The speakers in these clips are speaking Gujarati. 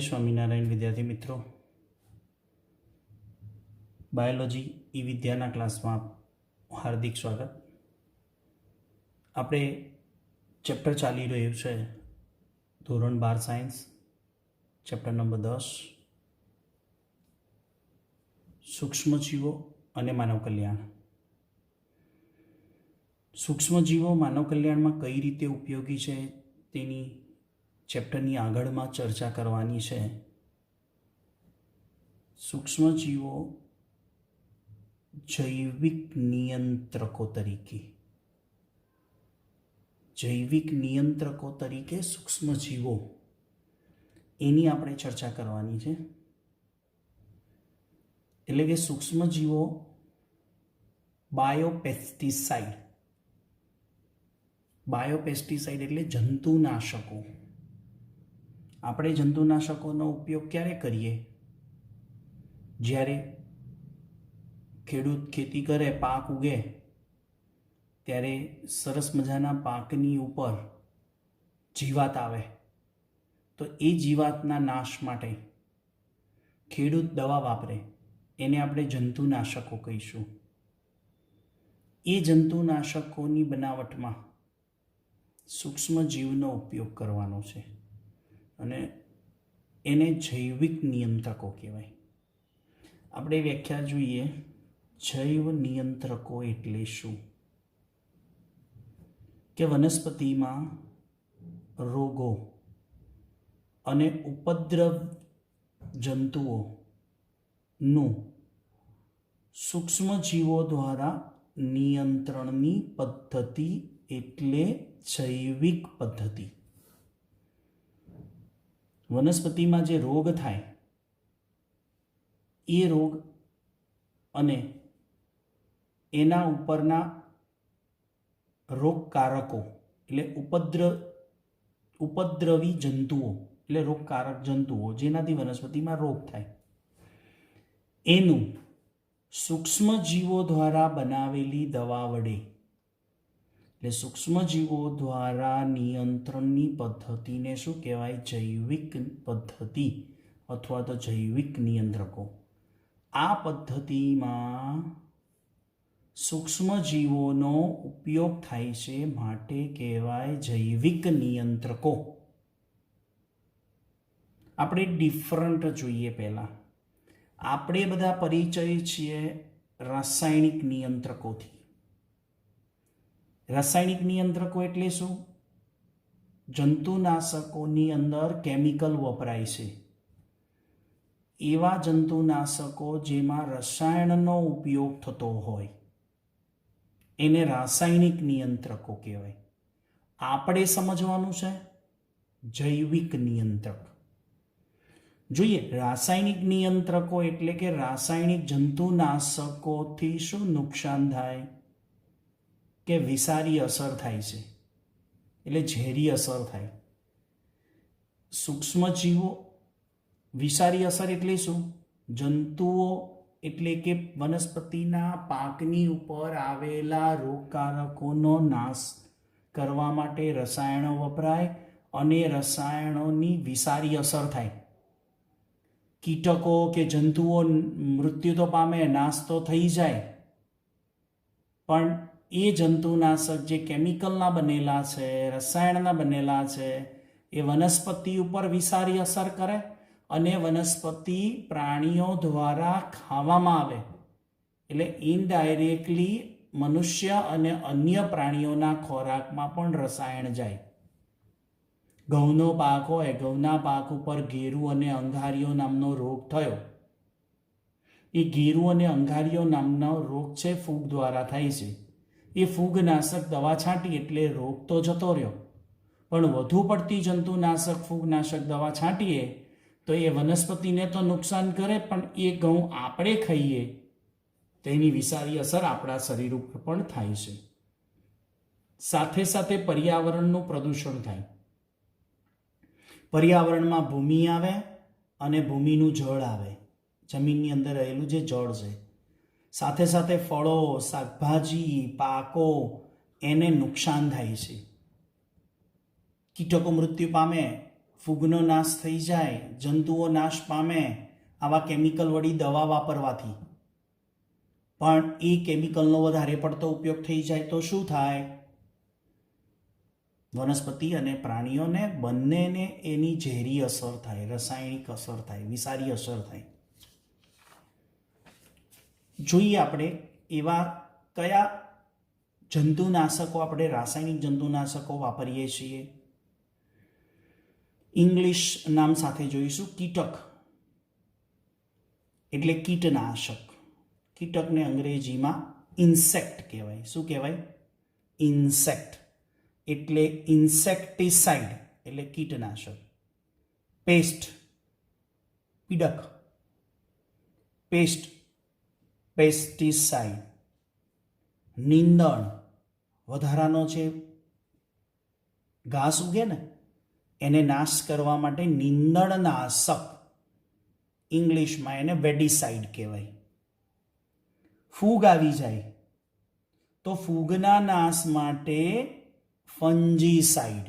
સ્વામિનારાયણ વિદ્યાર્થી મિત્રો, બાયોલોજી ઈ વિદ્યાના ક્લાસમાં હાર્દિક સ્વાગત. આપણે ચેપ્ટર ચાલી રહ્યું છે ધોરણ 12 સાયન્સ, ચેપ્ટર નંબર 10 સૂક્ષ્મજીવો અને માનવ કલ્યાણ. સૂક્ષ્મજીવો માનવ કલ્યાણમાં કઈ રીતે ઉપયોગી છે તેની ચેપ્ટરની આગળમાં ચર્ચા કરવાની છે. સૂક્ષ્મજીવો જૈવિક નિયંત્રકો તરીકે સૂક્ષ્મજીવો એની આપણે ચર્ચા કરવાની છે. એટલે કે સૂક્ષ્મજીવો બાયોપેસ્ટિસાઇડ એટલે જંતુનાશકો. આપણે જંતુનાશકોનો ઉપયોગ ક્યારે કરીએ? જ્યારે ખેડૂત ખેતી કરે, પાક ઉગે, ત્યારે સરસ મજાના પાકની ઉપર જીવાત આવે તો એ જીવાતના નાશ માટે ખેડૂત દવા વાપરે, એને આપણે જંતુનાશકો કહીશું. એ જંતુનાશકોની બનાવટમાં સૂક્ષ્મજીવનો ઉપયોગ કરવાનો છે અને એને જૈવિક નિયંત્રકો કહેવાય. આપણે વ્યાખ્યા જોઈએ. જૈવ નિયંત્રકો એટલે શું? કે વનસ્પતિમાં રોગો અને ઉપદ્રવ જંતુઓનું સૂક્ષ્મજીવો દ્વારા નિયંત્રણની પદ્ધતિ એટલે જૈવિક પદ્ધતિ. વનસ્પતિમાં જે રોગ થાય એ રોગ અને એના ઉપરના રોગકારકો એટલે ઉપદ્રવી જંતુઓ એટલે રોગકારક જંતુઓ જેનાથી વનસ્પતિમાં રોગ થાય, એનું સૂક્ષ્મજીવો દ્વારા બનાવેલી દવા વડે એટલે સૂક્ષ્મજીવો દ્વારા નિયંત્રણની પદ્ધતિને શું કહેવાય? જૈવિક પદ્ધતિ અથવા તો જૈવિક નિયંત્રકો. આ પદ્ધતિમાં સૂક્ષ્મજીવોનો ઉપયોગ થાય છે, માટે કહેવાય જૈવિક નિયંત્રકો. આપણે ડિફરન્ટ જોઈએ. પહેલાં આપણે બધા પરિચય છીએ રાસાયણિક નિયંત્રકોથી. રાસાયણિક નિયંત્રકો એટલે શું? જંતુનાશકોની અંદર કેમિકલ વપરાય છે, એવા જંતુનાશકો જેમાં રસાયણનો ઉપયોગ થતો હોય એને રાસાયણિક નિયંત્રકો કહેવાય. આપણે સમજવાનું છે જૈવિક નિયંત્રક. જોઈએ, રાસાયણિક નિયંત્રકો એટલે કે રાસાયણિક જંતુનાશકોથી શું નુકસાન થાય? કે વિષારી અસર થાય છે, એટલે ઝેરી અસર થાય. સૂક્ષ્મજીવો વિષારી અસર એટલે શું? જંતુઓ એટલે કે વનસ્પતિના પાકની ઉપર આવેલા રોગકારકોનો નાશ કરવા માટે રસાયણો વપરાય અને રસાયણોની વિષારી અસર થાય. કીટકો કે જંતુઓ મૃત્યુ તો પામે, નાશ તો થઈ જાય, પણ એ જંતુનાશક જે કેમિકલના બનેલા છે, રસાયણના બનેલા છે, એ વનસ્પતિ ઉપર વિષારી અસર કરે અને વનસ્પતિ પ્રાણીઓ દ્વારા ખાવામાં આવે, એટલે ઇનડાયરેક્ટલી મનુષ્ય અને અન્ય પ્રાણીઓના ખોરાકમાં પણ રસાયણ જાય. ઘઉંનો પાક હોય, ઘઉંના પાક ઉપર ઘેરું અને અંગારીઓ નામનો રોગ થયો. એ ઘેરું અને અંગારીઓ નામનો રોગ છે ફૂગ દ્વારા થાય છે. એ ફૂગનાશક દવા છાંટી એટલે રોગ તો જતો રહ્યો, પણ વધુ પડતી જંતુનાશક ફૂગનાશક દવા છાંટીએ તો એ વનસ્પતિને તો નુકસાન કરે, પણ એ ઘઉં આપણે ખાઈએ તો એની વિષારી અસર આપણા શરીર ઉપર પણ થાય છે. સાથે સાથે પર્યાવરણનું પ્રદૂષણ થાય. પર્યાવરણમાં ભૂમિ આવે અને ભૂમિનું જળ આવે, જમીનની અંદર રહેલું જે જળ છે. સાથે સાથે ફળો, શાકભાજી, પાકો એને નુકસાન થાય છે. કીટકો મૃત્યુ પામે, ફૂગનો નાશ થઈ જાય, જંતુઓ નાશ પામે આવા કેમિકલ વળી દવા વાપરવાથી, પણ એ કેમિકલનો વધારે પડતો ઉપયોગ થઈ જાય તો શું થાય? વનસ્પતિ અને પ્રાણીઓને બંનેને એની ઝેરી અસર થાય, રાસાયણિક અસર થાય, વિષારી અસર થાય. જોઈએ આપણે એવા કયા જંતુનાશકો આપણે રાસાયણિક જંતુનાશકો વાપરીએ છીએ. ઇંગ્લિશ નામ સાથે જોઈશું. કીટક એટલે કીટનાશક. કીટકને અંગ્રેજીમાં ઇન્સેક્ટ કહેવાય. શું કહેવાય? ઇન્સેક્ટ એટલે ઇન્સેક્ટિસાઇડ એટલે કીટનાશક. પેસ્ટ પીડક, પેસ્ટ પેસ્ટિસાઇડ. નીંદણ વધારાનો છે ઘાસ ઉગે ને એને નાશ કરવા માટે નીંદણનાશક, ઇંગ્લિશમાં એને વેડીસાઇડ કહેવાય. ફૂગ આવી જાય તો ફૂગના નાશ માટે ફંજીસાઇડ.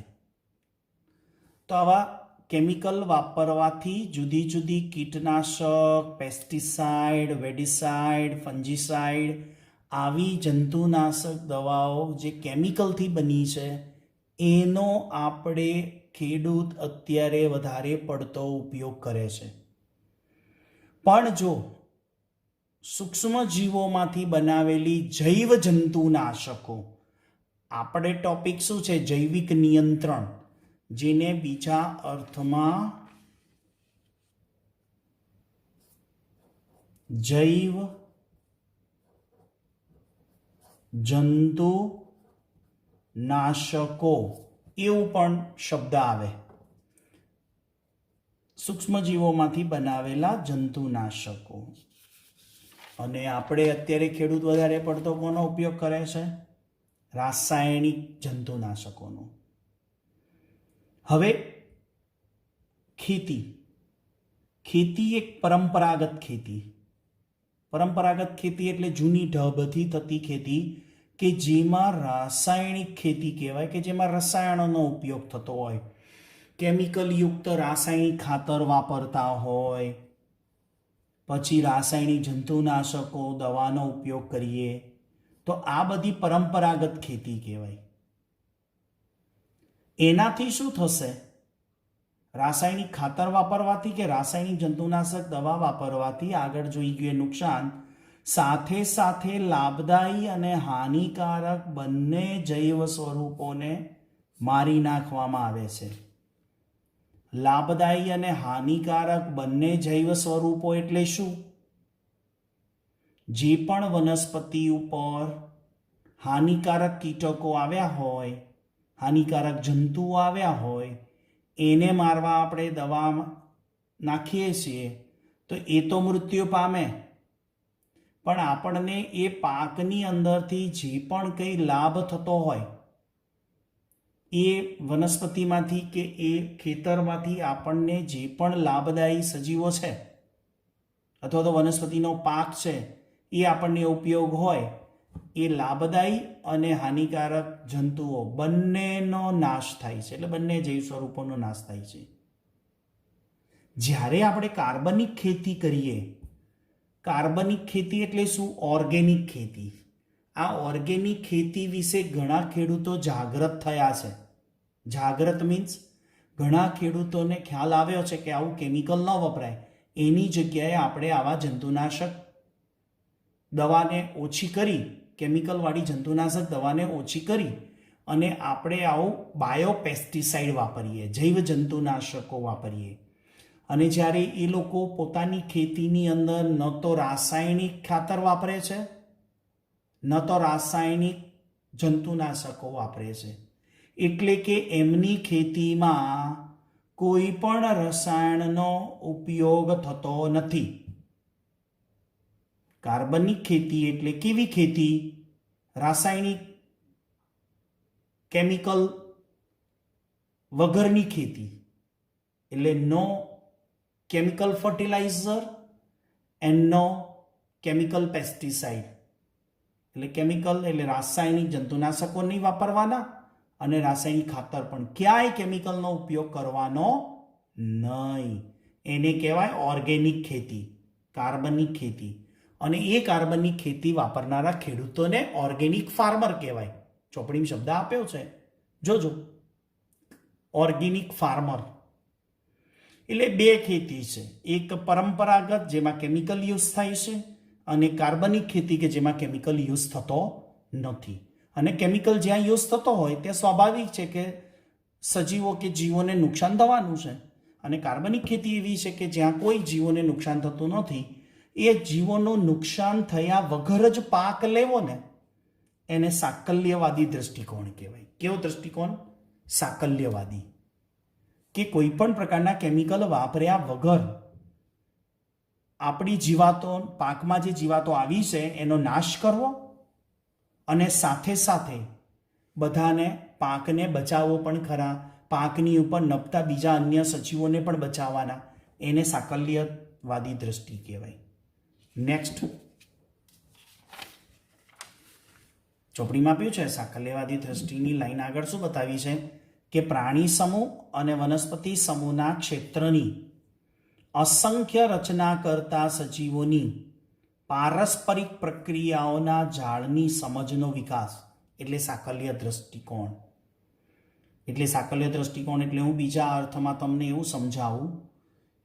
તો આવા કેમિકલ વાપરવાથી જુદી જુદી કીટનાશક, પેસ્ટિસાઇડ, વેડીસાઇડ, ફંજીસાઇડ આવી જંતુનાશક દવાઓ જે કેમિકલથી બની છે એનો આપણે ખેડૂત અત્યારે વધારે પડતો ઉપયોગ કરે છે. પણ જો સૂક્ષ્મ જીવોમાંથી બનાવેલી જૈવ જંતુનાશકો, આપણે ટોપિક શું છે? જૈવિક નિયંત્રણ, જેને બીજા અર્થમાં જૈવ જંતુનાશકો એવું પણ શબ્દ આવે. સૂક્ષ્મજીવોમાંથી બનાવેલા જંતુનાશકો. અને આપણે અત્યારે ખેડૂત વધારે પડતો કોનો ઉપયોગ કરે છે? રાસાયણિક જંતુનાશકોનો. હવે ખેતી. ખેતી એક પરંપરાગત ખેતી. પરંપરાગત ખેતી એટલે જૂની ઢબથી થતી ખેતી કે જેમાં રાસાયણિક ખેતી કહેવાય, કે જેમાં રસાયણોનો ઉપયોગ થતો હોય, કેમિકલયુક્ત રાસાયણિક ખાતર વાપરતા હોય, પછી રાસાયણિક જંતુનાશકો દવાનો ઉપયોગ કરીએ, તો આ બધી પરંપરાગત ખેતી કહેવાય. એનાથી શું થશે? રાસાયણિક ખાતર વાપરવાથી કે રાસાયણિક જંતુનાશક દવા વાપરવાથી આગળ જોઈ ગયું નુકસાન, સાથે સાથે લાભદાયી અને હાનિકારક બંને જૈવ સ્વરૂપોને મારી નાખવામાં આવે છે. લાભદાયી અને હાનિકારક બંને જૈવ સ્વરૂપો એટલે શું? જે પણ વનસ્પતિ ઉપર હાનિકારક કીટકો આવ્યા હોય, હાનિકારક જંતુઓ આવ્યા હોય, એને મારવા આપણે દવા નાખીએ છીએ તો એ તો મૃત્યુ પામે, પણ આપણને એ પાકની અંદરથી જે પણ કંઈ લાભ થતો હોય, એ વનસ્પતિમાંથી કે એ ખેતરમાંથી આપણને જે પણ લાભદાયી સજીવો છે અથવા તો વનસ્પતિનો પાક છે એ આપણને ઉપયોગ હોય, એ લાભદાયી અને હાનિકારક જંતુઓ બંનેનો નાશ થાય છે. એટલે બંને જૈવ સ્વરૂપોનો નાશ થાય છે. જ્યારે આપણે કાર્બનિક ખેતી કરીએ, કાર્બનિક ખેતી એટલે શું? ઓર્ગેનિક ખેતી. આ ઓર્ગેનિક ખેતી વિશે ઘણા ખેડૂતો જાગૃત થયા છે. જાગૃત મીન્સ ઘણા ખેડૂતોને ખ્યાલ આવ્યો છે કે આવું કેમિકલ ન વપરાય, એની જગ્યાએ આપણે આવા જંતુનાશક દવાને ઓછી કરી, કેમિકલવાળી જંતુનાશક દવાને ઓછી કરી અને આપણે આવું બાયોપેસ્ટિસાઇડ વાપરીએ, જૈવ જંતુનાશકો વાપરીએ. અને જ્યારે એ લોકો પોતાની ખેતીની અંદર ન તો રાસાયણિક ખાતર વાપરે છે, ન તો રાસાયણિક જંતુનાશકો વાપરે છે, એટલે કે એમની ખેતીમાં કોઈ પણ રસાયણનો ઉપયોગ થતો નથી. કાર્બનિક ખેતી એટલે કેવી ખેતી? રાસાયણિક કેમિકલ વગરની ખેતી. એટલે no chemical fertiliser and no chemical pesticide. એટલે કેમિકલ એટલે રાસાયણિક જંતુનાશકો નહીં વાપરવાના અને રાસાયણિક ખાતર પણ ક્યાંય કેમિકલનો ઉપયોગ કરવાનો નહીં, એને કહેવાય ઓર્ગેનિક ખેતી, કાર્બનિક ખેતી. અને એ કાર્બનિક ખેતી વાપરનારા ખેડૂતોને ઓર્ગેનિક ફાર્મર કહેવાય. ચોપડીમાં શબ્દ આપ્યો છે, જોજો. ઓર્ગેનિક ફાર્મર એટલે બે ખેતી છે, એક પરંપરાગત જેમાં કેમિકલ યુઝ થાય છે, અને કાર્બનિક ખેતી કે જેમાં કેમિકલ યુઝ થતો નથી. અને કેમિકલ જ્યાં યુઝ થતો હોય તે સ્વાભાવિક છે કે સજીવો કે જીવોને નુકસાન થવાનું છે. અને કાર્બનિક ખેતી એવી છે કે જ્યાં કોઈ જીવોને નુકસાન થતું નથી. એ જીવોનું નુકસાન થયા વગર જ પાક લેવો ને એને સાકલ્યવાદી દ્રષ્ટિકોણ કહેવાય. કેવો દ્રષ્ટિકોણ? સાકલ્યવાદી. કે કોઈ પણ પ્રકારના કેમિકલ વાપર્યા વગર આપણી જીવાતો, પાકમાં જે જીવાતો આવી છે એનો નાશ કરવો, અને સાથે સાથે બધાને પાકને બચાવવો પણ ખરા, પાકની ઉપર નપતા બીજા અન્ય સજીવોને પણ બચાવવાના, એને સાકલ્યવાદી દ્રષ્ટિ કહેવાય. નેક્સ્ટ ચોપડીમાં આપ્યું છે સાકલ્યવાદી દ્રષ્ટિની લાઈન આગળ શું બતાવી છે કે પ્રાણી સમૂહ અને વનસ્પતિ સમૂહના ક્ષેત્રની અસંખ્ય રચના કરતા સજીવોની પારસ્પરિક પ્રક્રિયાઓના જાળની સમજનો વિકાસ એટલે સાકલ્ય દ્રષ્ટિકોણ. એટલે સાકલ્ય દ્રષ્ટિકોણ એટલે હું બીજા અર્થમાં તમને એવું સમજાવું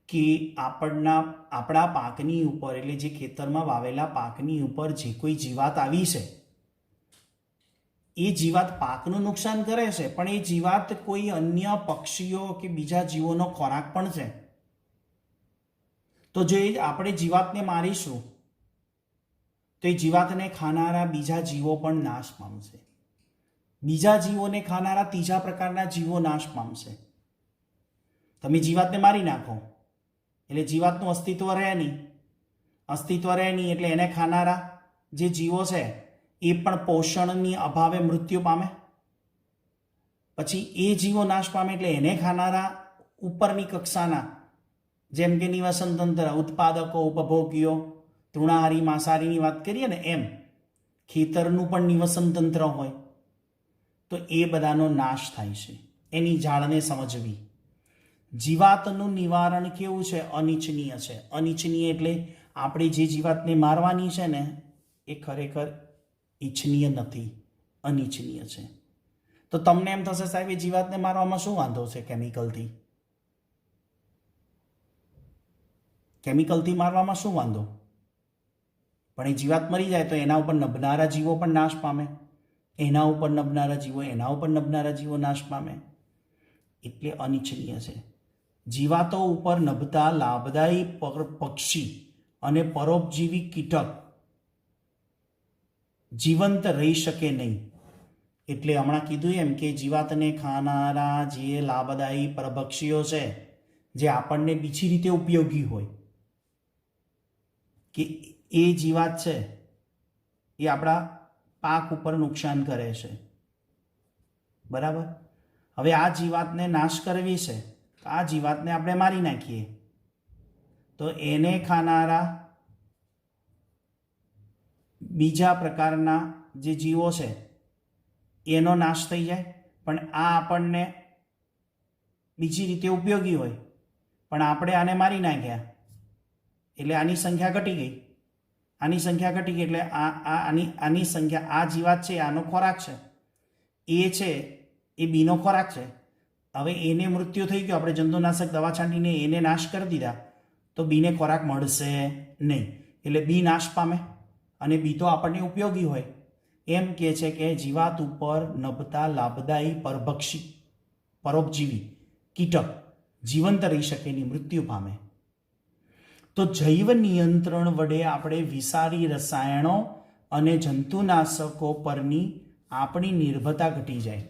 કે આપણા પાકની ઉપર, એટલે જે ખેતરમાં વાવેલા પાકની ઉપર જે કોઈ જીવાત આવી છે એ જીવાત પાકનું નુકસાન કરે છે, પણ એ જીવાત કોઈ અન્ય પક્ષીઓ કે બીજા જીવોનો ખોરાક પણ છે. તો જો આપણે જીવાતને મારીશું તો એ જીવાતને ખાનારા બીજા જીવો પણ નાશ પામશે, બીજા જીવોને ખાનારા ત્રીજા પ્રકારના જીવો નાશ પામશે. તમે જીવાતને મારી નાખો એટલે જીવાતનું અસ્તિત્વ રહે નહીં, અસ્તિત્વ રહે નહીં એટલે એને ખાનારા જે જીવો છે એ પણ પોષણની અભાવે મૃત્યુ પામે. પછી એ જીવો નાશ પામે એટલે એને ખાનારા ઉપરની કક્ષાના, જેમ કે નિવસન તંત્ર, ઉત્પાદકો, ઉપભોગીઓ, તૃણાહારી, માંસાહારીની વાત કરીએ ને એમ ખેતરનું પણ નિવસન તંત્ર હોય તો એ બધાનો નાશ થાય છે. એની જાળને સમજવી. જીવાતનું નિવારણ કેવું છે? અનિચ્છનીય છે. અનિચ્છનીય એટલે આપણે જે જીવાતને મારવાની છે ને એ ખરેખર ઈચ્છનીય નથી, અનિચ્છનીય છે. તો તમને એમ થશે સાહેબ એ જીવાતને મારવામાં શું વાંધો છે? કેમિકલથી મારવામાં શું વાંધો? પણ એ જીવાત મરી જાય તો એના ઉપર નભનારા જીવો પણ નાશ પામે, એના ઉપર નભનારા જીવો, એના ઉપર નભનારા જીવો નાશ પામે, એટલે અનિચ્છનીય છે. જીવાતો ઉપર નભતા લાભદાયી પક્ષી અને પરોપજીવી કીટક જીવંત રહી શકે નહીં. એટલે હમણાં કીધું એમ કે જીવાતને ખાનારા જે લાભદાયી પરભક્ષીઓ છે, જે આપણને બીજી રીતે ઉપયોગી હોય, કે એ જીવાત છે એ આપણા પાક ઉપર નુકસાન કરે છે. બરાબર? હવે આ જીવાતને નાશ કરવી છે, આ જીવાતને આપણે મારી નાખીએ તો એને ખાનારા બીજા પ્રકારના જે જીવો છે એનો નાશ થઈ જાય. પણ આ આપણને બીજી રીતે ઉપયોગી હોય, પણ આપણે આને મારી નાખ્યા એટલે આની સંખ્યા ઘટી ગઈ. આની સંખ્યા ઘટી ગઈ એટલે આની સંખ્યા, આ જીવાત છે આનો ખોરાક છે, એ છે એ બીનો ખોરાક છે. હવે એને મૃત્યુ થઈ ગયો, આપણે જંતુનાશક દવા છાંટીને એને નાશ કરી દીધા તો બીને ખોરાક મળશે નહીં, એટલે બી નાશ પામે. અને બી તો આપણને ઉપયોગી હોય. એમ કહે છે કે જીવાત ઉપર નભતા લાભદાયી પરભક્ષી, પરોપજીવી કીટક જીવંત રહી શકે નહીં, મૃત્યુ પામે. તો જૈવ નિયંત્રણ વડે આપણે વિષારી રસાયણો અને જંતુનાશકો પરની આપણી નિર્ભરતા ઘટી જાય.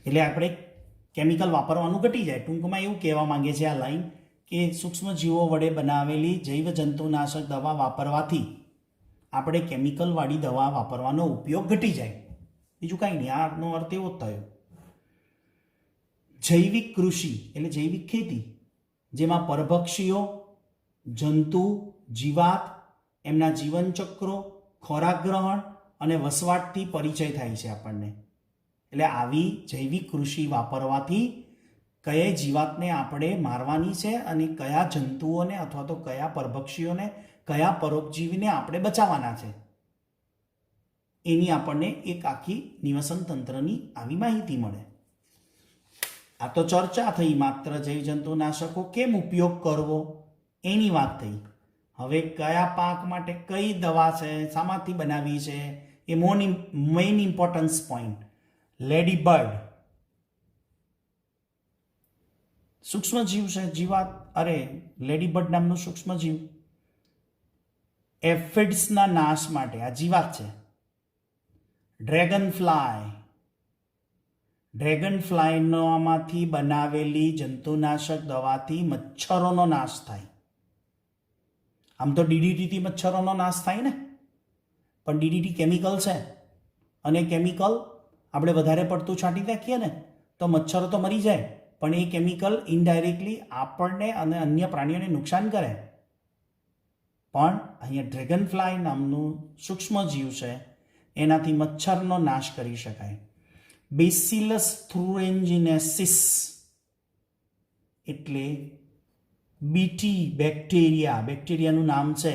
એટલે આપણે કેમિકલ વાપરવાનું ઘટી જાય. ટૂંકમાં એવું કહેવા માંગે છે આ લાઈન કે સૂક્ષ્મજીવો વડે બનાવેલી જૈવ જંતુનાશક દવા વાપરવાથી આપણે કેમિકલવાળી દવા વાપરવાનો ઉપયોગ ઘટી જાય. બીજું કાંઈ નહીં, આનો અર્થ એવો જ થયો. જૈવિક કૃષિ એટલે જૈવિક ખેતી, જેમાં પરભક્ષીઓ, જંતુ, જીવાત, એમના જીવનચક્રો, ખોરાક ગ્રહણ અને વસવાટથી પરિચય થાય છે આપણને. એટલે આવી જૈવિક કૃષિ વાપરવાથી કઈ જીવાતને આપણે મારવાની છે અને કયા જંતુઓને અથવા તો કયા પરભક્ષીઓને, કયા પરોપજીવીને આપણે બચાવવાના છે, એની આપણને એક આખી નિવસન તંત્રની આવી માહિતી મળે. આ તો ચર્ચા થઈ, માત્ર જૈવજંતુનાશકો કેમ ઉપયોગ કરવો એની વાત થઈ. હવે કયા પાક માટે કઈ દવા છે, શામાંથી બનાવી છે, એ main importance point. Lady bird સૂક્ષ્મજીવ છે, જીવાત, અરે લેડીબર્ડ નામનું સૂક્ષ્મજીવ એફિડ્સના નાશ માટે આ જીવાત છે. ડ્રેગન ફ્લાયમાંથી બનાવેલી જંતુનાશક દવાથી મચ્છરોનો નાશ થાય. આમ તો ડીડીટીથી મચ્છરોનો નાશ થાય ને, પણ ડીડીટી કેમિકલ છે અને કેમિકલ આપણે વધારે પડતું છાંટી નાખીએ ને તો મચ્છરો તો મરી જાય, પણ એ કેમિકલ ઇનડાયરેક્ટલી આપણને અને અન્ય પ્રાણીઓને નુકસાન કરે. પણ અહીંયા ડ્રેગન ફ્લાય નામનું સૂક્ષ્મજીવ છે, એનાથી મચ્છરનો નાશ કરી શકાય. બેસિલસ થ્રુએન્જીનેસિસ એટલે બીટી બેક્ટેરિયાનું નામ છે.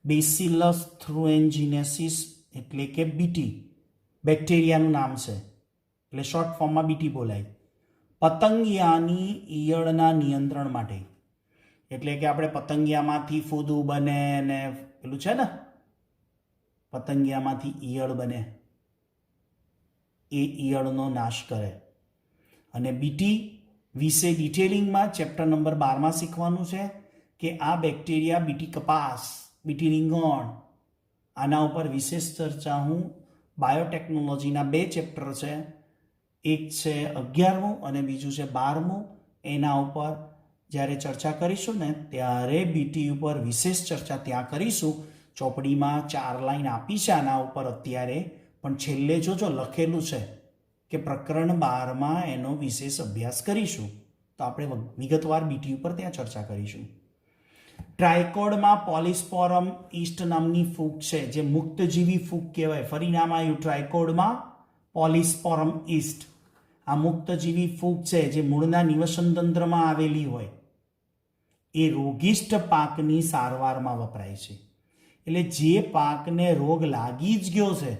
બેસિલસ થ્રુએન્જીનેસિસ એટલે કે બીટી બેક્ટેરિયાનું નામ છે, એટલે શોર્ટ ફોર્મમાં બીટી બોલાય. પતંગિયાની ઈયળના નિયંત્રણ માટે, એટલે કે આપણે પતંગિયામાંથી ફૂદું બને ને પેલું છે ને, પતંગિયામાંથી ઈયળ બને, એ ઈયળનો નાશ કરે. અને બીટી વિશે ડિટેલિંગમાં ચેપ્ટર નંબર 12માં શીખવાનું છે કે આ બેક્ટેરિયા બીટી કપાસ, બીટી રીંગણ, આના ઉપર વિશેષ ચર્ચા હું બાયોટેકનોલોજીના 2 ચેપ્ટર છે, એક છે 11મું અને બીજું છે 12મું, એના ઉપર જ્યારે ચર્ચા કરીશું ને ત્યારે બીટી ઉપર વિશેષ ચર્ચા ત્યાં કરીશું. ચોપડીમાં 4 લાઈન આપી છે આના ઉપર અત્યારે, પણ છેલ્લે જોજો લખેલું છે કે પ્રકરણ 12માં એનો વિશેષ અભ્યાસ કરીશું, તો આપણે વિગતવાર બીટી ઉપર ત્યાં ચર્ચા કરીશું. ટ્રાયકોડમાં પોલિસ્પોરમ ઈસ્ટ નામની ફૂગ છે, જે મુક્તજીવી ફૂગ કહેવાય. ફરી નામ આવ્યું ટ્રાયકોડમાં પોલિસ્પોરમ ઈસ્ટ. આ મુક્તજીવી ફૂગ છે જે મૂળના નિવસન તંત્રમાં આવેલી હોય, એ રોગિષ્ટ પાકની સારવારમાં વપરાય છે. એટલે જે પાકને રોગ લાગી જ ગયો છે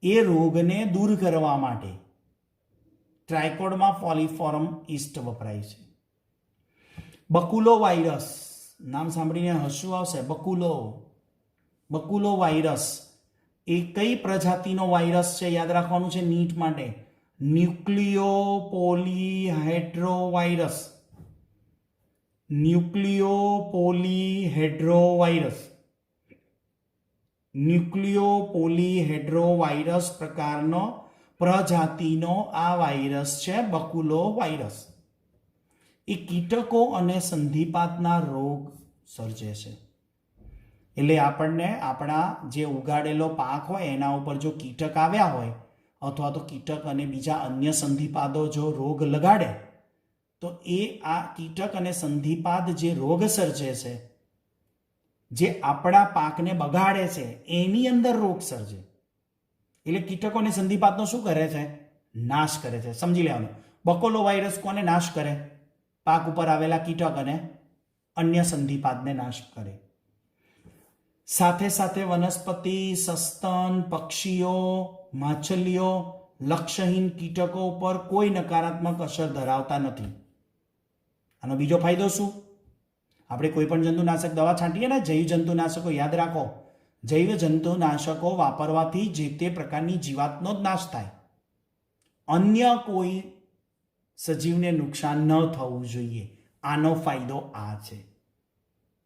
એ રોગને દૂર કરવા માટે ટ્રાયકોડમાં પોલિસ્પોરમ ઈસ્ટ વપરાય છે. બકુલો વાયરસ, નામ સાંભળીને હસવું આવશે. બકુલો વાયરસ એ કઈ પ્રજાતિનો વાયરસ છે યાદ રાખવાનું છે નીટ માટે. ન્યુક્લિયોપોલીહેડ્રોવાયરસ. ન્યુક્લિયોપોલીહેડ્રોવાયરસ પ્રજાતિનો આ વાયરસ છે બકુલો વાયરસ. એ કીટકો અને સંધિપાતના રોગ સર્જે છે. એટલે આપણને આપણા જે ઉગાડેલો પાક હોય એના ઉપર જો કીટક આવ્યા હોય અથવા તો કીટક અને બીજા અન્ય સંધિપાદો જો રોગ લગાડે તો એ આ કીટક અને સંધિપાદ જે રોગ સર્જે છે, જે આપણા પાકને બગાડે છે, એની અંદર રોગ સર્જે. એટલે કીટકો અને સંધિપાદનો શું કરે છે? નાશ કરે છે. સમજી લેવાનું. બકોલો વાયરસ કોને નાશ કરે? પાક ઉપર આવેલા કીટક અને અન્ય સંધિપાદને નાશ કરે. સાથે સાથે વનસ્પતિ, સસ્તન, પક્ષીઓ, માછલીઓ, લક્ષ્યહીન કીટકો ઉપર કોઈ નકારાત્મક અસર ધરાવતા નથી. આનો બીજો ફાયદો શું? આપણે કોઈ પણ જંતુનાશક દવા છાંટીએ ને, જૈવ જંતુનાશકો યાદ રાખો, જૈવ જંતુનાશકો વાપરવાથી જે તે પ્રકારની જીવાતનો જ નાશ થાય, અન્ય કોઈ સજીવને નુકસાન ન થવું જોઈએ. આનો ફાયદો આ છે.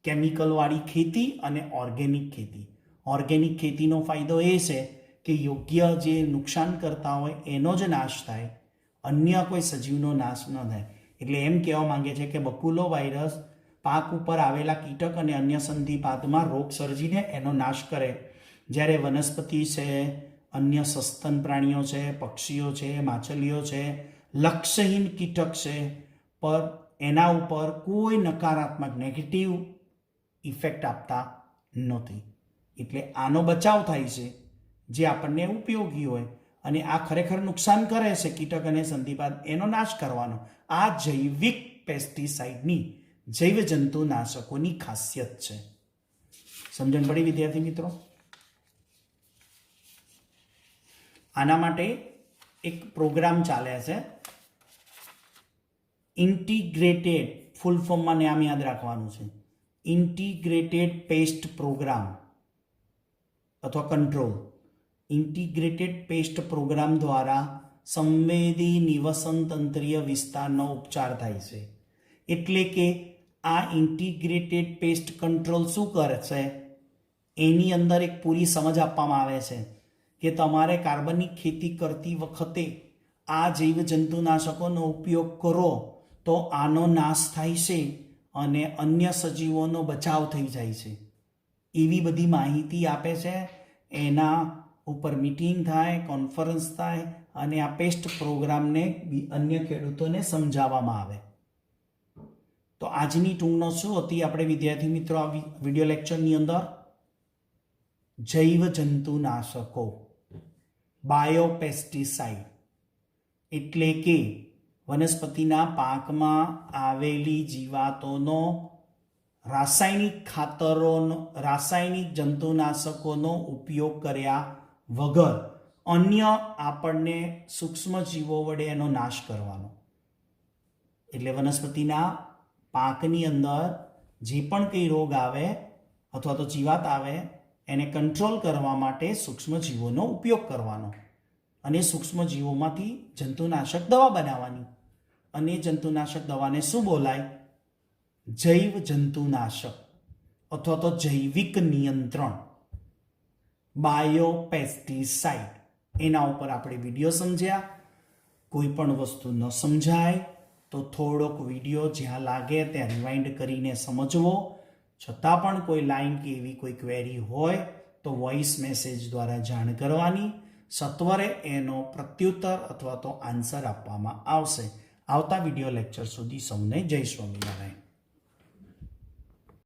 કેમિકલવાળી ખેતી અને ઓર્ગેનિક ખેતી. ઓર્ગેનિક ખેતીનો ફાયદો એ છે કે યોગ્ય જે નુકસાન કરતા હોય એનો જ નાશ થાય, અન્ય કોઈ સજીવનો નાશ ન થાય. એટલે એમ કહેવા માંગે છે કે બકુલો વાયરસ પાક ઉપર આવેલા કીટક અને અન્ય સંધિપાદમાં રોગ સર્જીને એનો નાશ કરે. જ્યારે વનસ્પતિ છે, અન્ય સસ્તન પ્રાણીઓ છે, પક્ષીઓ છે, માછલીઓ છે, લક્ષ્યહીન કીટક છે, પર એના ઉપર કોઈ નકારાત્મક નેગેટિવ ઇફેક્ટ આપતા નથી. એટલે આનો બચાવ થાય છે, જે આપણને ઉપયોગી હોય. અને આ ખરેખર નુકસાન કરે છે કીટક અને સંધિપાદ, એનો નાશ કરવાનો આ જૈવિક પેસ્ટિસાઇડની, જૈવ જંતુનાશકોની ખાસિયત છે. સમજણ પડી વિદ્યાર્થી મિત્રો? આના માટે એક પ્રોગ્રામ ચાલે છે, ઇન્ટિગ્રેટેડ, ફૂલ ફોર્મમાં નામ યાદ રાખવાનું છે, ઇન્ટિગ્રેટેડ પેસ્ટ પ્રોગ્રામ અથવા કંટ્રોલ. ઇન્ટિગ્રેટેડ પેસ્ટ પ્રોગ્રામ દ્વારા સંવેદી નિવસન તંત્રીય વિસ્તારનો ઉપચાર થાય છે. એટલે કે આ ઇન્ટિગ્રેટેડ પેસ્ટ કંટ્રોલ શું કરે છે, એની અંદર એક પૂરી સમજ આપવામાં આવે છે કે તમારે કાર્બનની ખેતી કરતી વખતે આ જૈવ જંતુનાશકોનો ઉપયોગ કરો તો આનો નાશ થાય છે અને અન્ય સજીવોનો બચાવ થઈ જાય છે. એવી બધી માહિતી આપે છે. એના ઉપર મીટિંગ થાય, કોન્ફરન્સ થાય અને આ પેસ્ટ પ્રોગ્રામને અન્ય ખેડૂતોને સમજાવવામાં આવે. તો આજની ટૂંકનો શું હતી આપણે વિદ્યાર્થી મિત્રો આ વિડીયો લેક્ચરની અંદર? જૈવ જંતુનાશકો, બાયોપેસ્ટિસાઇડ, એટલે કે વનસ્પતિના પાકમાં આવેલી જીવાતોનો રાસાયણિક ખાતરોનો, રાસાયણિક જંતુનાશકોનો ઉપયોગ કર્યા વગર અન્ય આપણને સૂક્ષ્મ જીવો વડે એનો નાશ કરવાનો. એટલે વનસ્પતિના પાકની અંદર જે પણ કંઈ રોગ આવે અથવા તો જીવાત આવે એને કંટ્રોલ કરવા માટે સૂક્ષ્મ જીવોનો ઉપયોગ કરવાનો અને સૂક્ષ્મ જીવોમાંથી જંતુનાશક દવા બનાવવાની. અને જંતુનાશક દવાને શું બોલાય? જૈવ જંતુનાશક અથવા તો જૈવિક નિયંત્રણ, બાયોપેસ્ટિસાઇડ. એના ઉપર આપણે વિડીયો સમજ્યા. કોઈ પણ વસ્તુ ન સમજાય તો થોડોક વિડીયો જ્યાં લાગે ત્યાં રિવાઇન્ડ કરીને સમજવો. છતાં પણ કોઈ લાઈન કે એવી કોઈ ક્વેરી હોય તો વોઇસ મેસેજ દ્વારા જાણ કરવાની. સત્વરે એનો પ્રત્યુત્તર અથવા તો આન્સર આપવામાં આવશે. આવતા વિડીયો લેક્ચર સુધી સૌને જય સ્વામિનારાયણ.